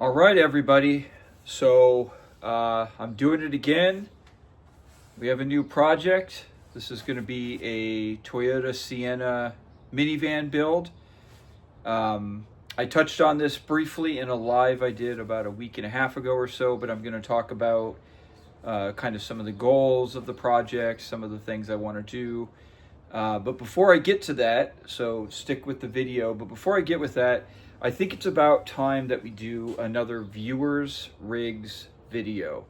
All right, everybody. So I'm doing it again. We have a new project. This is going to be a Toyota Sienna minivan build. I touched on this briefly in a live I did about a week and a half ago or so, but I'm going to talk about kind of some of the goals of the project, some of the things I want to do. But before I get to that, so stick with the video, but before I get with that, I think it's about time that we do another viewers rigs video.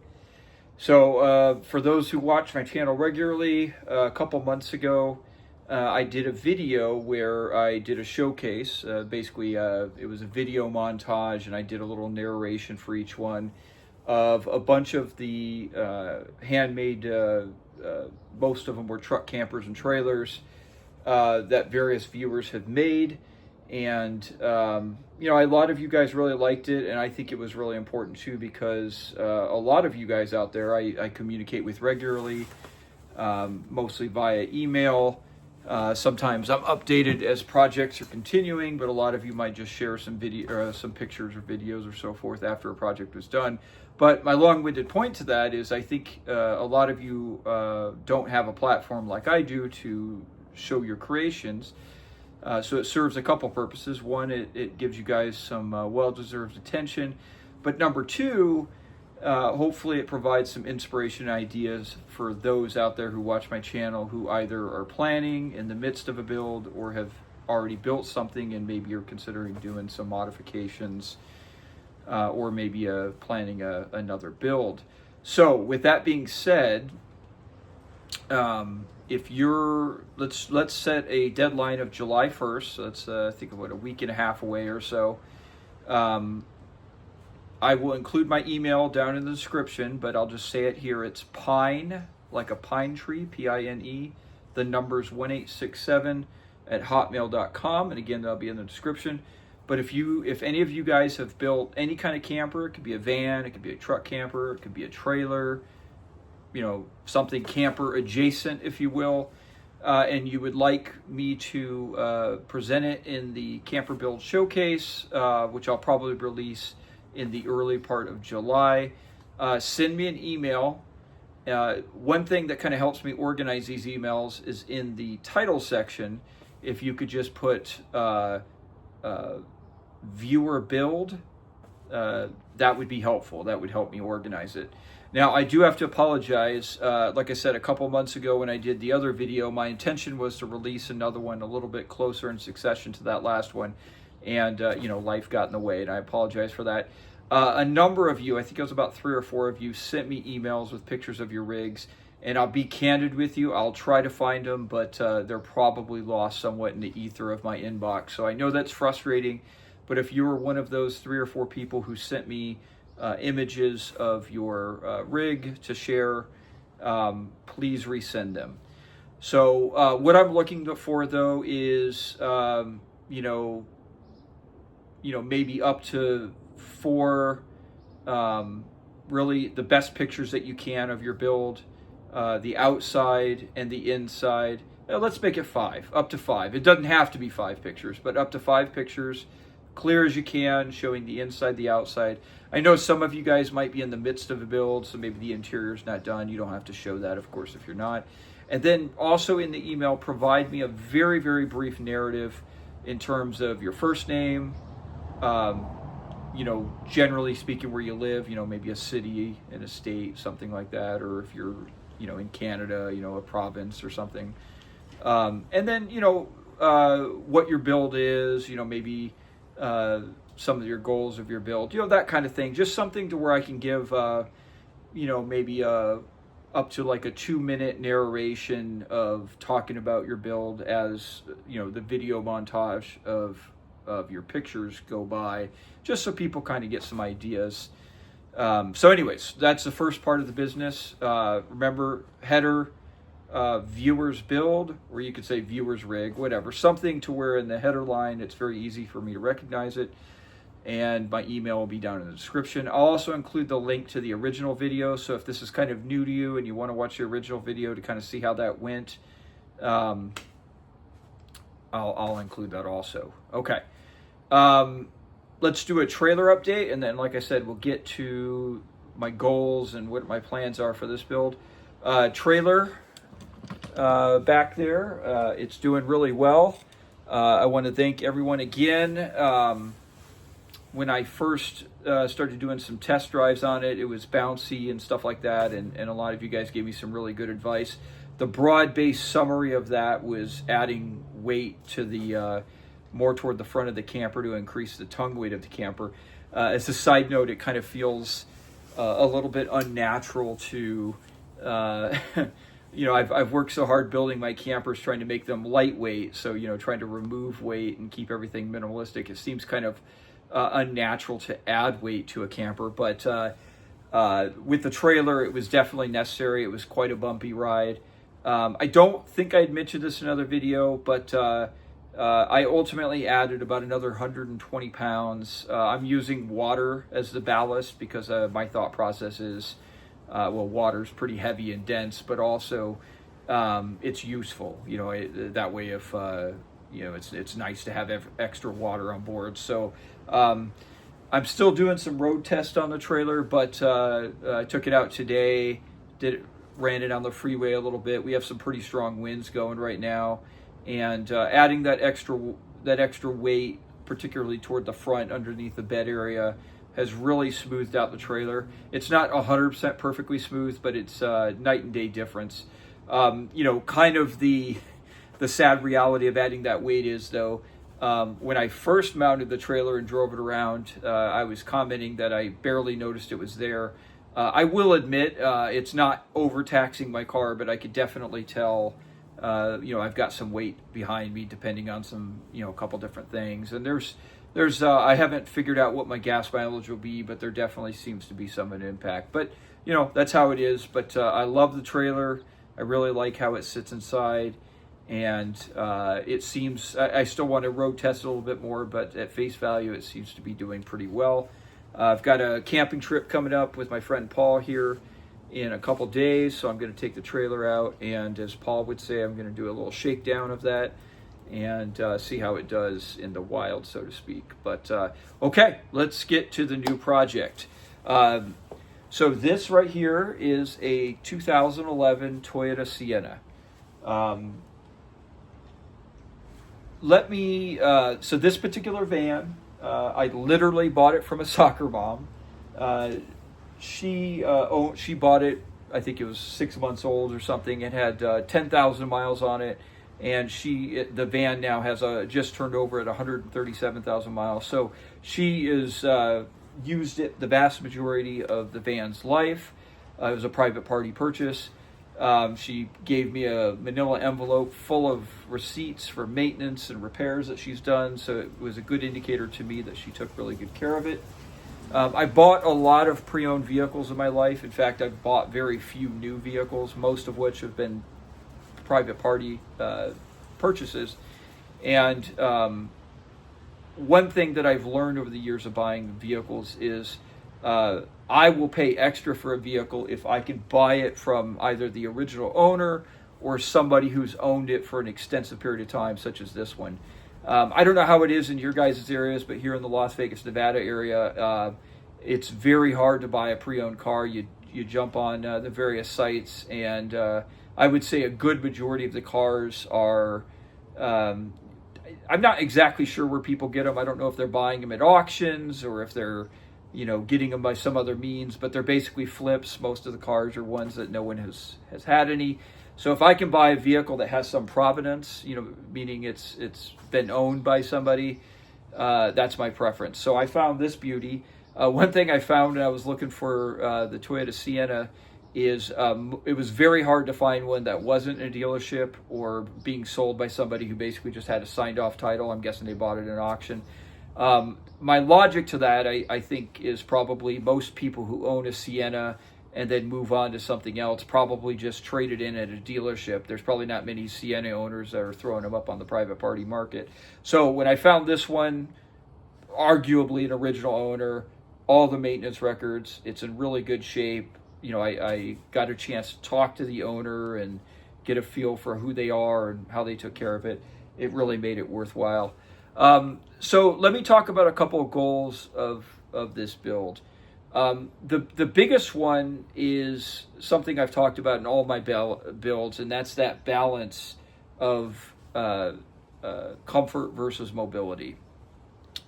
So for those who watch my channel regularly, a couple months ago, I did a video where I did a showcase. Basically, it was a video montage, and I did a little narration for each one of a bunch of the handmade, most of them were truck campers and trailers that various viewers have made. And, you know, a lot of you guys really liked it, and I think it was really important too, because a lot of you guys out there I communicate with regularly, mostly via email. Sometimes I'm updated as projects are continuing, but a lot of you might just share some video, some pictures or videos or so forth after a project was done. But my long-winded point to that is I think a lot of you don't have a platform like I do to show your creations. So it serves a couple purposes. One, it gives you guys some well-deserved attention. But number two, hopefully it provides some inspiration and ideas for those out there who watch my channel who either are planning in the midst of a build or have already built something and maybe you're considering doing some modifications or maybe planning another build. So with that being said, if you're, let's set a deadline of July 1st. So that's think of what, a week and a half away or so. I will include my email down in the description, but I'll just say it here. It's pine, like a pine tree, P-I-N-E, the numbers 1867 at hotmail.com. And again, that'll be in the description. But if any of you guys have built any kind of camper, it could be a van, it could be a truck camper, it could be a trailer, you know, something camper adjacent, if you will, and you would like me to present it in the camper build showcase, which I'll probably release in the early part of July, send me an email. One thing that kind of helps me organize these emails is in the title section. If you could just put viewer build, that would be helpful. That would help me organize it. Now, I do have to apologize. Like I said, a couple months ago when I did the other video, my intention was to release another one a little bit closer in succession to that last one. And, you know, life got in the way, and I apologize for that. A number of you, I think it was about 3 or 4 of you, sent me emails with pictures of your rigs. And I'll be candid with you. I'll try to find them, but they're probably lost somewhat in the ether of my inbox. So I know that's frustrating. But if you were one of those 3 or 4 people who sent me images of your rig to share, please resend them. So what I'm looking for, though, is you know, maybe up to 4 really the best pictures that you can of your build, the outside and the inside. Let's make it 5, up to 5. It doesn't have to be 5 pictures, but up to 5 pictures, clear as you can, showing the inside, the outside. I know some of you guys might be in the midst of a build, so maybe the interior's not done. You don't have to show that, of course, if you're not. And then also in the email, provide me a very, very brief narrative in terms of your first name, you know, generally speaking, where you live, you know, maybe a city and a state, something like that, or if you're, you know, in Canada, you know, a province or something. And then, you know, what your build is, you know, maybe some of your goals of your build, you know, that kind of thing. Just something to where I can give, you know, maybe up to like a 2-minute narration of talking about your build as, you know, the video montage of your pictures go by, just so people kind of get some ideas. So anyways, that's the first part of the business. Remember, header, viewers build, or you could say viewers rig, whatever, something to where in the header line it's very easy for me to recognize it. And my email will be down in the description. I'll also include the link to the original video, so if this is kind of new to you and you want to watch the original video to kind of see how that went, I'll include that also. Okay. let's do a trailer update, and then, like I said, we'll get to my goals and what my plans are for this build. Trailer back there, it's doing really well. I want to thank everyone again. When I first started doing some test drives on it, it was bouncy and stuff like that, and a lot of you guys gave me some really good advice. The broad-based summary of that was adding weight to the more toward the front of the camper to increase the tongue weight of the camper. As a side note, it kind of feels a little bit unnatural to, I've worked so hard building my campers, trying to make them lightweight. So, trying to remove weight and keep everything minimalistic. It seems kind of unnatural to add weight to a camper. But with the trailer, it was definitely necessary. It was quite a bumpy ride. I don't think I'd mentioned this in another video, but I ultimately added about another 120 pounds. I'm using water as the ballast because my thought process is, water's pretty heavy and dense, but also it's useful. That way if, it's nice to have extra water on board. So I'm still doing some road tests on the trailer, but I took it out today, ran it on the freeway a little bit. We have some pretty strong winds going right now, and adding that extra weight, particularly toward the front underneath the bed area, has really smoothed out the trailer. It's not 100% perfectly smooth, but it's night and day difference. Kind of the sad reality of adding that weight is, though, when I first mounted the trailer and drove it around, I was commenting that I barely noticed it was there. I will admit it's not overtaxing my car, but I could definitely tell, I've got some weight behind me depending on some, a couple different things. And there's I haven't figured out what my gas mileage will be, but there definitely seems to be some impact. But, that's how it is. But I love the trailer. I really like how it sits inside. And it seems, I still want to road test it a little bit more, but at face value, it seems to be doing pretty well. I've got a camping trip coming up with my friend Paul here in a couple days, so I'm going to take the trailer out, and as Paul would say, I'm going to do a little shakedown of that and see how it does in the wild, so to speak. But okay, let's get to the new project. So this right here is a 2011 Toyota Sienna. So this particular van, I literally bought it from a soccer mom. She bought it, I think it was 6 months old or something. It had 10,000 miles on it, and the van now has just turned over at 137,000 miles. So she is used it the vast majority of the van's life. It was a private party purchase. She gave me a manila envelope full of receipts for maintenance and repairs that she's done, so it was a good indicator to me that she took really good care of it. I bought a lot of pre-owned vehicles in my life. In fact, I've bought very few new vehicles, most of which have been private party purchases. And one thing that I've learned over the years of buying vehicles is I will pay extra for a vehicle if I can buy it from either the original owner or somebody who's owned it for an extensive period of time, such as this one. I don't know how it is in your guys' areas, but here in the Las Vegas, Nevada area, it's very hard to buy a pre-owned car. You jump on the various sites, and I would say a good majority of the cars are... I'm not exactly sure where people get them. I don't know if they're buying them at auctions or if they're getting them by some other means, but they're basically flips. Most of the cars are ones that no one has had any. So if I can buy a vehicle that has some provenance, meaning it's been owned by somebody, that's my preference. So I found this beauty. One thing I found when I was looking for the Toyota Sienna is it was very hard to find one that wasn't in a dealership or being sold by somebody who basically just had a signed off title. I'm guessing they bought it at an auction. My logic to that, I think, is probably most people who own a Sienna and then move on to something else probably just trade it in at a dealership. There's probably not many Sienna owners that are throwing them up on the private party market. So when I found this one, arguably an original owner, all the maintenance records, it's in really good shape. I got a chance to talk to the owner and get a feel for who they are and how they took care of it. It really made it worthwhile. So let me talk about a couple of goals of this build. The biggest one is something I've talked about in all my builds, and that's that balance of comfort versus mobility.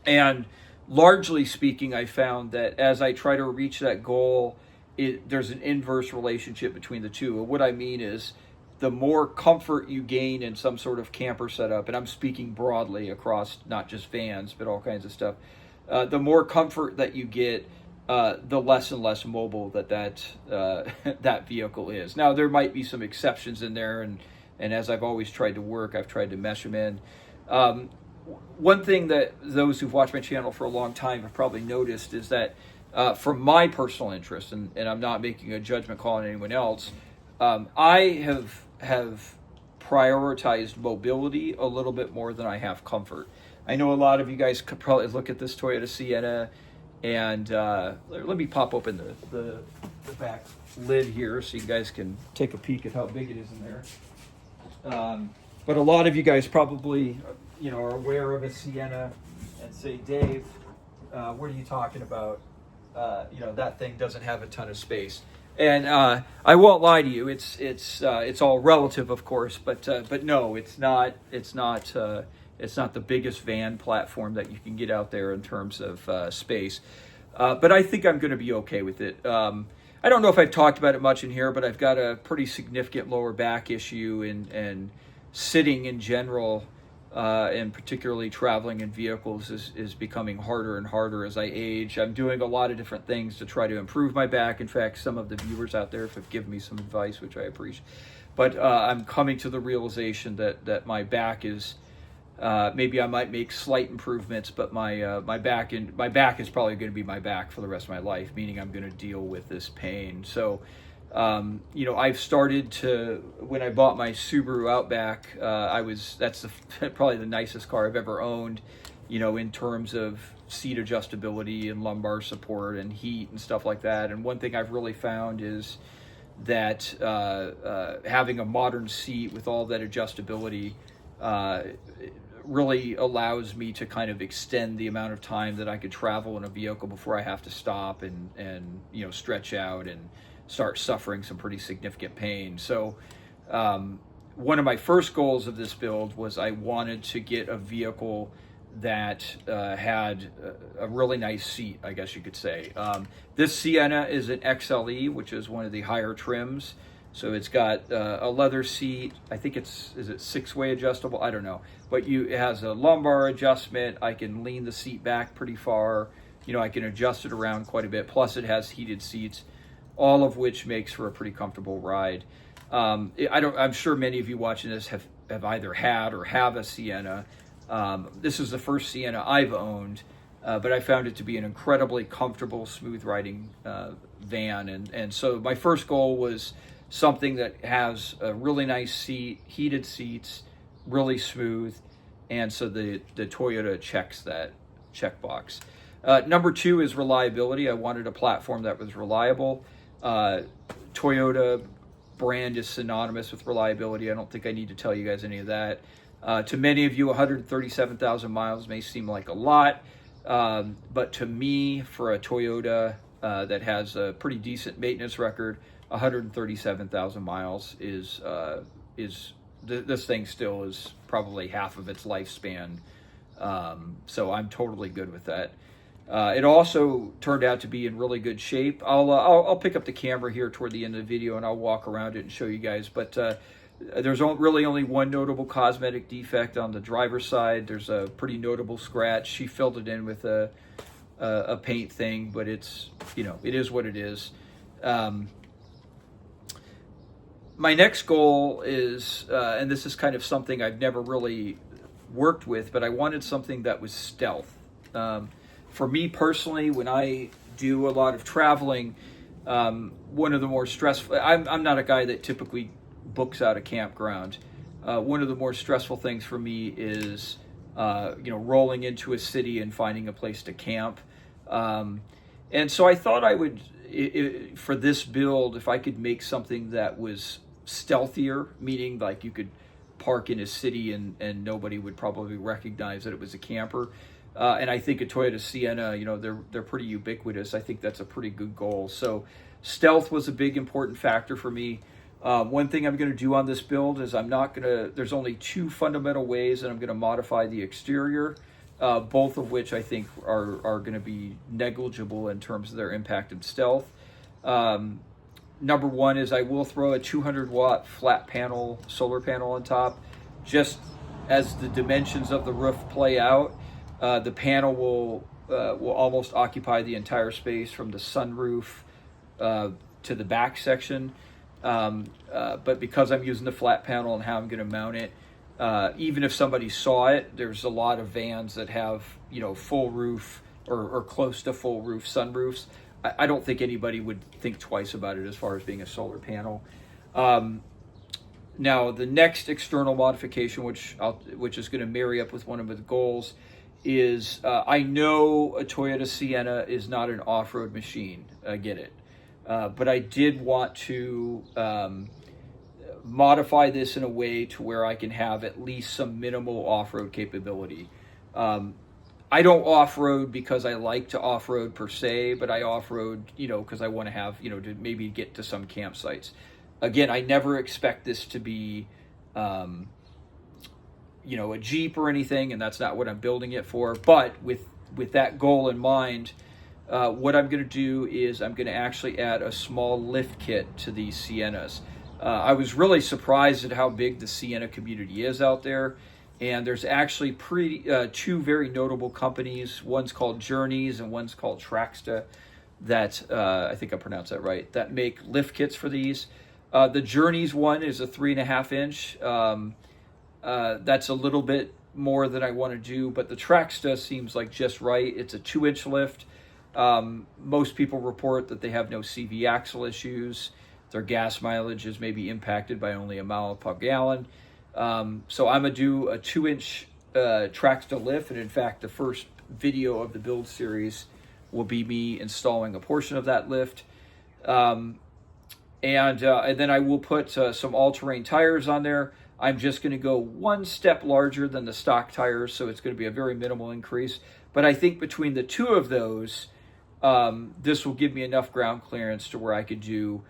And largely speaking, I found that as I try to reach that goal, there's an inverse relationship between the two. And what I mean is, the more comfort you gain in some sort of camper setup, and I'm speaking broadly across not just vans, but all kinds of stuff, the more comfort that you get, the less and less mobile that vehicle is. Now, there might be some exceptions in there, and as I've always tried to work, I've tried to mesh them in. One thing that those who've watched my channel for a long time have probably noticed is that for my personal interest, and I'm not making a judgment call on anyone else, I have prioritized mobility a little bit more than I have comfort. I know a lot of you guys could probably look at this Toyota Sienna, and let me pop open the back lid here so you guys can take a peek at how big it is in there. But a lot of you guys probably, are aware of a Sienna and say, Dave, what are you talking about? That thing doesn't have a ton of space. And I won't lie to you, it's all relative, of course, but no, it's not the biggest van platform that you can get out there in terms of space. But I think I'm going to be okay with it. I don't know if I've talked about it much in here, but I've got a pretty significant lower back issue, and sitting in general, and particularly traveling in vehicles is becoming harder and harder as I age. I'm doing a lot of different things to try to improve my back. In fact, some of the viewers out there have given me some advice, which I appreciate. But I'm coming to the realization that my back is, maybe I might make slight improvements, but my back is probably going to be my back for the rest of my life, meaning I'm going to deal with this pain. So, I've started to, when I bought my Subaru Outback, that's probably the nicest car I've ever owned, in terms of seat adjustability and lumbar support and heat and stuff like that. And one thing I've really found is that having a modern seat with all that adjustability really allows me to kind of extend the amount of time that I could travel in a vehicle before I have to stop and stretch out and start suffering some pretty significant pain. So one of my first goals of this build was I wanted to get a vehicle that had a really nice seat, I guess you could say. This Sienna is an XLE, which is one of the higher trims. So it's got a leather seat. I think is it 6-way adjustable? I don't know. But it has a lumbar adjustment. I can lean the seat back pretty far. I can adjust it around quite a bit. Plus it has heated seats, all of which makes for a pretty comfortable ride. I'm sure many of you watching this have either had or have a Sienna. This is the first Sienna I've owned, but I found it to be an incredibly comfortable, smooth riding van. And so my first goal was something that has a really nice seat, heated seats, really smooth, and so the Toyota checks that checkbox. Number 2 is reliability. I wanted a platform that was reliable. Toyota brand is synonymous with reliability. I don't think I need to tell you guys any of that. To many of you, 137,000 miles may seem like a lot, but to me, for a Toyota that has a pretty decent maintenance record, 137,000 miles is this thing still is probably half of its lifespan. So I'm totally good with that. It also turned out to be in really good shape. I'll pick up the camera here toward the end of the video and I'll walk around it and show you guys. But there's really only one notable cosmetic defect on the driver's side. There's a pretty notable scratch. She filled it in with a paint thing, but it's, it is what it is. My next goal is, and this is kind of something I've never really worked with, but I wanted something that was stealth. For me personally, when I do a lot of traveling, one of the more stressful, I'm not a guy that typically books out a campground. One of the more stressful things for me is, rolling into a city and finding a place to camp. And so I thought I would, for this build, if I could make something that was stealthier, meaning like you could park in a city and nobody would probably recognize that it was a camper. And I think a Toyota Sienna, they're pretty ubiquitous. I think that's a pretty good goal. So stealth was a big important factor for me. One thing I'm going to do on this build is there's only two fundamental ways that I'm going to modify the exterior, both of which I think are going to be negligible in terms of their impact and stealth. Number one is I will throw a 200-watt flat panel, solar panel on top. Just as the dimensions of the roof play out, the panel will almost occupy the entire space from the sunroof to the back section. But because I'm using the flat panel and how I'm going to mount it, even if somebody saw it, there's a lot of vans that have, full roof or close to full roof sunroofs. I don't think anybody would think twice about it as far as being a solar panel. Now, the next external modification, which is going to marry up with one of the goals, is I know a Toyota Sienna is not an off-road machine. I get it. But I did want to modify this in a way to where I can have at least some minimal off-road capability. I don't off-road because I like to off-road per se, but I off-road, because I want to have, to maybe get to some campsites. Again, I never expect this to be, a Jeep or anything, and that's not what I'm building it for. But with that goal in mind, what I'm going to do is I'm going to actually add a small lift kit to these Siennas. I was really surprised at how big the Sienna community is out there. And there's actually two very notable companies. One's called Journeys and one's called Traxta that, I think I pronounced that right, that make lift kits for these. The Journeys one is a 3.5 inch. That's a little bit more than I want to do, but the Traxta seems like just right. It's a 2-inch lift. Most people report that they have no CV axle issues. Their gas mileage is maybe impacted by only a mile per gallon. So I'm going to do a 2-inch Traxta lift, and in fact, the first video of the build series will be me installing a portion of that lift. And then I will put some all-terrain tires on there. I'm just going to go one step larger than the stock tires, so it's going to be a very minimal increase. But I think between the two of those, this will give me enough ground clearance to where I could do,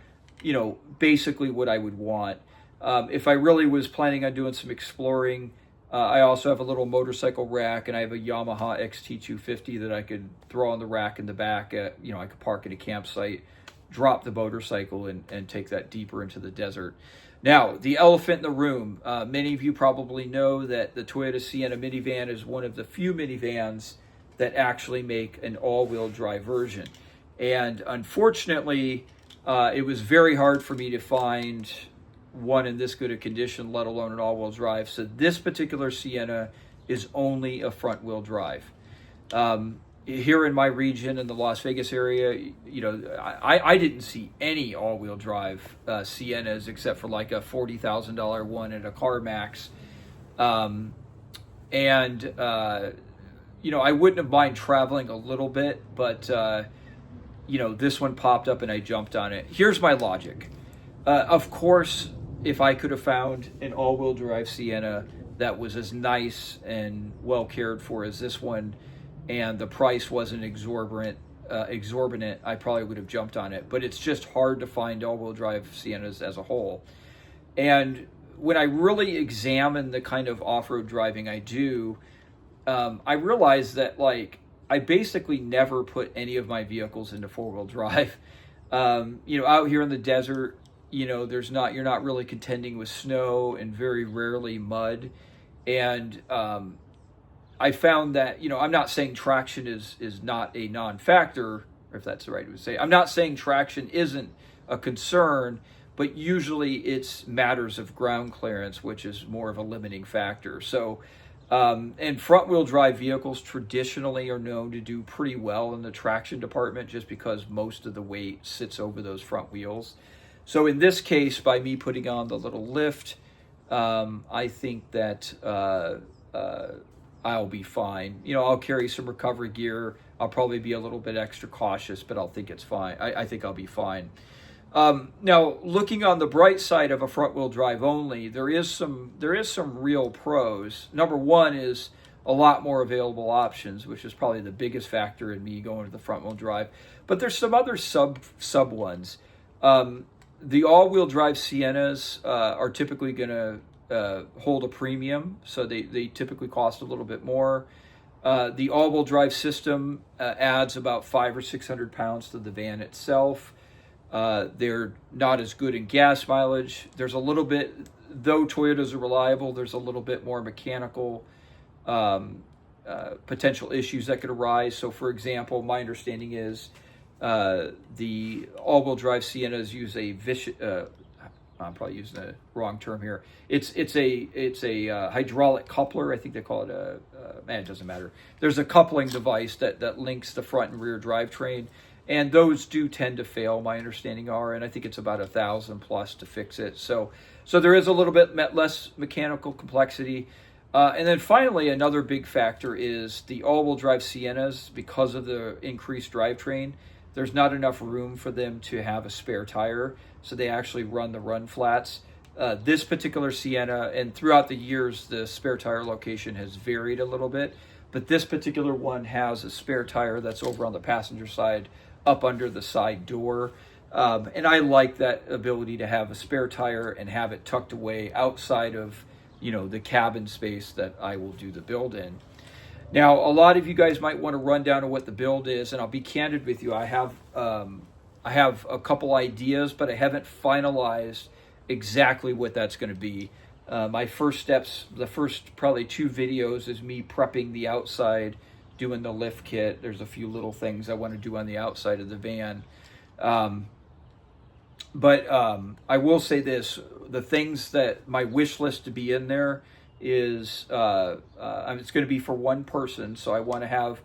basically what I would want. If I really was planning on doing some exploring, I also have a little motorcycle rack, and I have a Yamaha XT250 that I could throw on the rack in the back. I could park at a campsite, drop the motorcycle, and take that deeper into the desert. Now, the elephant in the room. Many of you probably know that the Toyota Sienna minivan is one of the few minivans that actually make an all-wheel drive version. And unfortunately, it was very hard for me to find one in this good a condition, let alone an all-wheel drive. So this particular Sienna is only a front-wheel drive. Here in my region, in the Las Vegas area, I didn't see any all-wheel drive Siennas except for like a $40,000 one at a CarMax. I wouldn't have mind traveling a little bit, but this one popped up and I jumped on it. Here's my logic. Of course, if I could have found an all-wheel drive Sienna that was as nice and well cared for as this one, and the price wasn't exorbitant, I probably would have jumped on it. But it's just hard to find all-wheel drive Siennas as a whole. And when I really examine the kind of off-road driving I do, I realized that I basically never put any of my vehicles into four-wheel drive. Out here in the desert, you're not really contending with snow and very rarely mud. And I found that, I'm not saying traction is not a non-factor, if that's the right way to say. I'm not saying traction isn't a concern, but usually it's matters of ground clearance, which is more of a limiting factor. So, and front-wheel drive vehicles traditionally are known to do pretty well in the traction department just because most of the weight sits over those front wheels. So in this case, by me putting on the little lift, I think that I'll be fine. I'll carry some recovery gear. I'll probably be a little bit extra cautious, but I'll think it's fine. I think I'll be fine. Now, looking on the bright side of a front-wheel drive only, there is some real pros. Number one is a lot more available options, which is probably the biggest factor in me going to the front-wheel drive. But there's some other sub ones. The all-wheel drive Siennas are typically going to hold a premium, so they typically cost a little bit more. The all-wheel drive system adds about 500 or 600 pounds to the van itself. They're not as good in gas mileage. There's a little bit, though Toyotas are reliable, there's a little bit more mechanical potential issues that could arise. So, for example, my understanding is the all-wheel drive Siennas use a I'm probably using the wrong term here. It's a hydraulic coupler. I think they call it it doesn't matter. There's a coupling device that links the front and rear drivetrain, and those do tend to fail. My understanding are, and I think it's about $1,000 plus to fix it. So there is a little bit less mechanical complexity. And then finally, another big factor is the all-wheel drive Siennas, because of the increased drivetrain, there's not enough room for them to have a spare tire, so they actually run the run flats. This particular Sienna, and throughout the years, the spare tire location has varied a little bit, but this particular one has a spare tire that's over on the passenger side, up under the side door. And I like that ability to have a spare tire and have it tucked away outside of, the cabin space that I will do the build in. Now, a lot of you guys might want to run down to what the build is, and I'll be candid with you. I have a couple ideas, but I haven't finalized exactly what that's going to be. My first steps, the first probably 2 videos, is me prepping the outside, doing the lift kit. There's a few little things I want to do on the outside of the van. But I will say this, the things that my wish list to be in there is, it's going to be for one person. So I want to have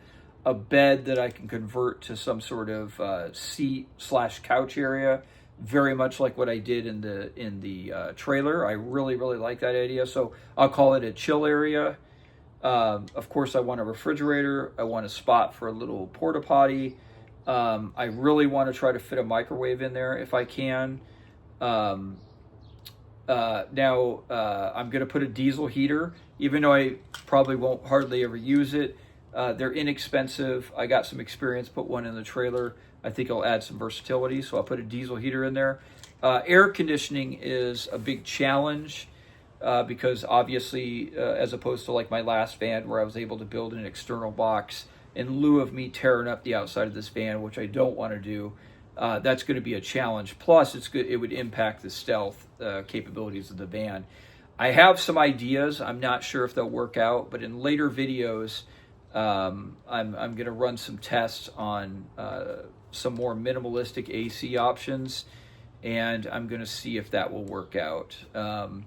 a bed that I can convert to some sort of seat/couch area, very much like what I did in the trailer. I really like that idea. So I'll call it a chill area. Of course, I want a refrigerator. I want a spot for a little porta potty. I really want to try to fit a microwave in there if I can. Now, I'm going to put a diesel heater, even though I probably won't hardly ever use it. They're inexpensive. I got some experience, put one in the trailer. I think it'll add some versatility, so I'll put a diesel heater in there. Air conditioning is a big challenge because obviously, as opposed to like my last van where I was able to build an external box in lieu of me tearing up the outside of this van, which I don't want to do, that's going to be a challenge. Plus, it would impact the stealth capabilities of the van. I have some ideas. I'm not sure if they'll work out, but in later videos, I'm going to run some tests on some more minimalistic AC options, and I'm going to see if that will work out. And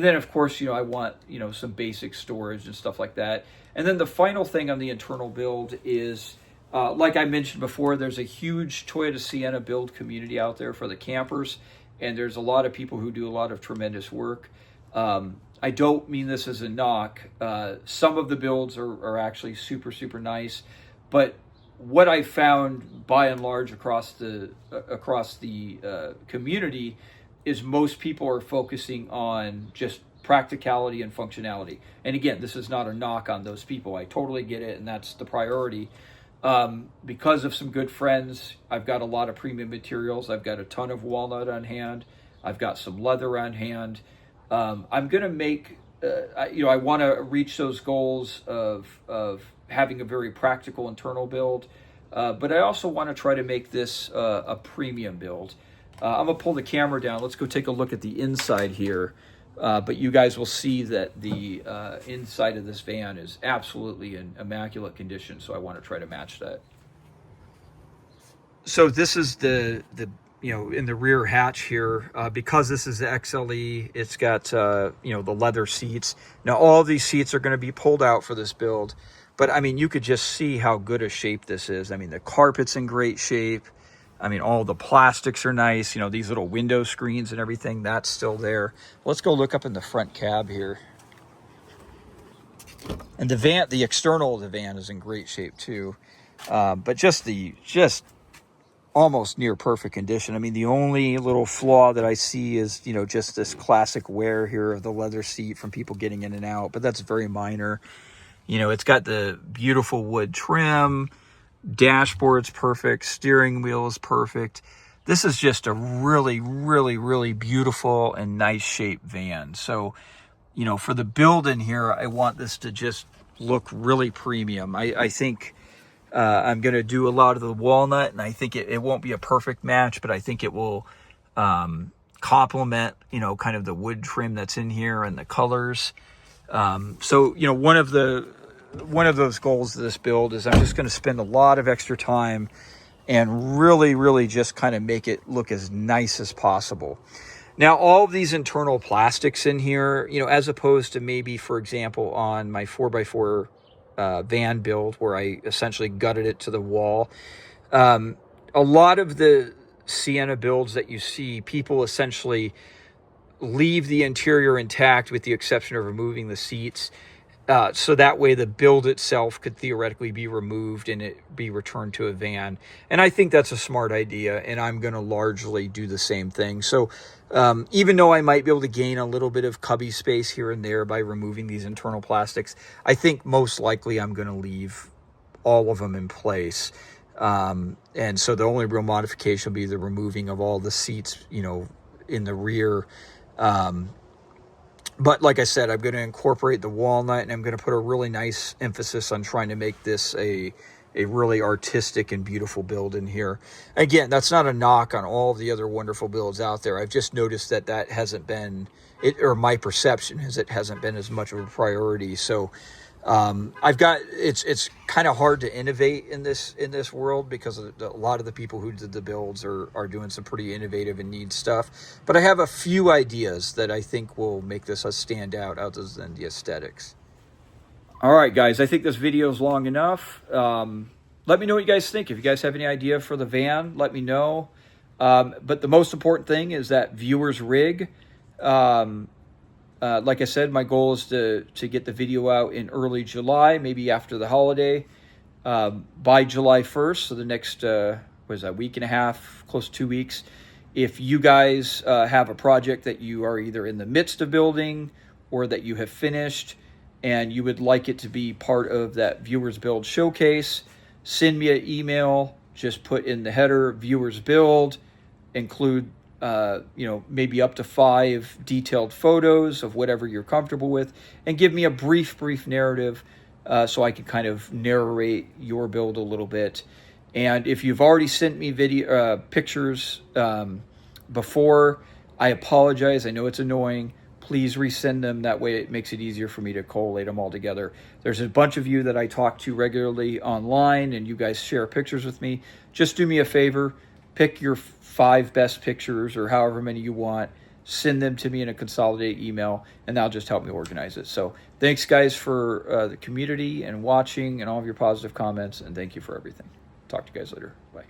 then, of course, I want, some basic storage and stuff like that. And then the final thing on the internal build is, like I mentioned before, there's a huge Toyota Sienna build community out there for the campers, and there's a lot of people who do a lot of tremendous work. I don't mean this as a knock. Some of the builds are actually super nice, but what I found by and large across the community is most people are focusing on just practicality and functionality. And again, this is not a knock on those people. I totally get it, and that's the priority. Because of some good friends, I've got a lot of premium materials. I've got a ton of walnut on hand. I've got some leather on hand. I'm going to make, I want to reach those goals of having a very practical internal build, but I also want to try to make this a premium build. I'm going to pull the camera down. Let's go take a look at the inside here. But you guys will see that the inside of this van is absolutely in immaculate condition, so I want to try to match that. So this is the in the rear hatch here, because this is the XLE, it's got, the leather seats. Now, all of these seats are going to be pulled out for this build, but I mean, you could just see how good a shape this is. I mean, the carpet's in great shape. I mean, all the plastics are nice. These little window screens and everything, that's still there. Let's go look up in the front cab here. And the external of the van is in great shape too. But just almost near perfect condition. I mean, the only little flaw that I see is, you know, just this classic wear here of the leather seat from people getting in and out, but that's very minor. You know, it's got the beautiful wood trim, dashboard's perfect, steering wheel is perfect. This is just a really, really, really beautiful and nice shaped van. So, you know, for the build in here, I want this to just look really premium. I think I'm going to do a lot of the walnut, and I think it won't be a perfect match, but I think it will complement, you know, kind of the wood trim that's in here and the colors. So, you know, one of those goals of this build is I'm just going to spend a lot of extra time and really, really just kind of make it look as nice as possible. Now, all of these internal plastics in here, you know, as opposed to maybe, for example, on my 4x4 van build where I essentially gutted it to the wall. A lot of the Sienna builds that you see, people essentially leave the interior intact with the exception of removing the seats. So that way the build itself could theoretically be removed and it be returned to a van. And I think that's a smart idea, and I'm going to largely do the same thing. So even though I might be able to gain a little bit of cubby space here and there by removing these internal plastics, I think most likely I'm going to leave all of them in place. And so the only real modification will be the removing of all the seats, you know, in the rear. But like I said, I'm going to incorporate the walnut, and I'm going to put a really nice emphasis on trying to make this a really artistic and beautiful build in here. Again, that's not a knock on all of the other wonderful builds out there. I've just noticed that hasn't been, or my perception is it hasn't been as much of a priority. So it's kind of hard to innovate in this world because a lot of the people who did the builds are doing some pretty innovative and neat stuff. But I have a few ideas that I think will make this a standout other than the aesthetics. All right, guys, I think this video is long enough. Let me know what you guys think. If you guys have any idea for the van, let me know. But the most important thing is that viewer's rig. Like I said, my goal is to get the video out in early July, maybe after the holiday, by July 1st. So the next, week and a half, close to 2 weeks. If you guys have a project that you are either in the midst of building or that you have finished and you would like it to be part of that viewers build showcase, send me an email. Just put in the header viewers build, include maybe up to 5 detailed photos of whatever you're comfortable with, and give me a brief narrative so I can kind of narrate your build a little bit. And if you've already sent me pictures before, I apologize. I know it's annoying. Please resend them. That way it makes it easier for me to collate them all together. There's a bunch of you that I talk to regularly online, and you guys share pictures with me. Just do me a favor. Pick your 5 best pictures or however many you want. Send them to me in a consolidated email, and that'll just help me organize it. So thanks, guys, for the community and watching and all of your positive comments, and thank you for everything. Talk to you guys later. Bye.